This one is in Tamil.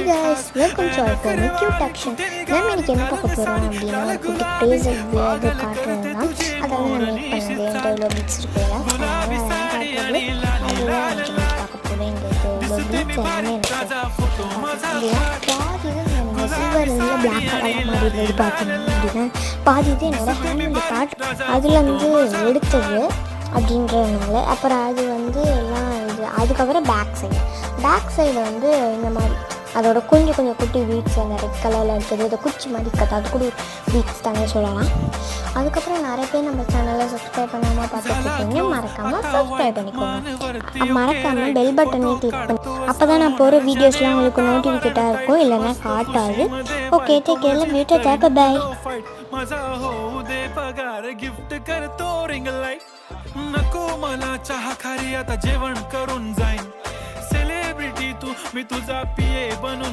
guys, welcome to our channel Cute Action. நம்ம இன்னைக்கு என்ன பார்க்க போறோம் அப்படின்னா ஒரு குட்டி ப்ரேசல் வியர்டு காட்டுறோம்னா அதெல்லாம் நான் மேக் பண்ணது என்கிட்ட இவ்வளோ பீட்ஸ் இருக்குல்ல அதெல்லாம் காட்டுறது அதுதான் இன்னைக்கு நம்ம பார்க்க போகிறோம். எங்களுக்கு இவ்வளோ பீட்ஸ் எல்லாமே எனக்கு பாதி தான் சில்வர் இல்லை பிளாக் கலர் மாதிரி ரெடி பார்த்தீங்க அப்படின்னா பாதி இது என்னோட ஹேண்ட் பார்ட் அதுலேருந்து எடுத்தது அப்படின்றதுனால அப்புறம் அது வந்து எல்லாம் இது அதுக்கப்புறம் பேக் சைடு வந்து இந்த மாதிரி அதோட கொஞ்சம் குட்டி பீட்ஸ் அந்த ரெட் கலரில் இருக்குது அதை குச்சி மாதிரி இருக்கிறது அது கூட பீட்ஸ் தானே சொல்லலாம். அதுக்கப்புறம் நிறைய பேர் நம்ம சேனலை சப்ஸ்கிரைப் பண்ணாமல் பார்த்துருக்கீங்க, மறக்காமல் சப்ஸ்கிரைப் பண்ணிக்கோங்க. மறக்காமல் பெல் பட்டனையும் கிளிக் பண்ணி அப்போ தான் நான் போகிற வீடியோஸ்லாம் உங்களுக்கு நோட்டிஃபிகேட்டாக இருக்கும், இல்லைன்னா காட்டாது. Okay, take care, love you, tata, bye. मजा होऊ दे पगार गिफ्ट करतो रिंग लाईट नको मला चहा खारी आता जेवण करून जाईन सेलिब्रिटी तू मी तुझा पिये बनून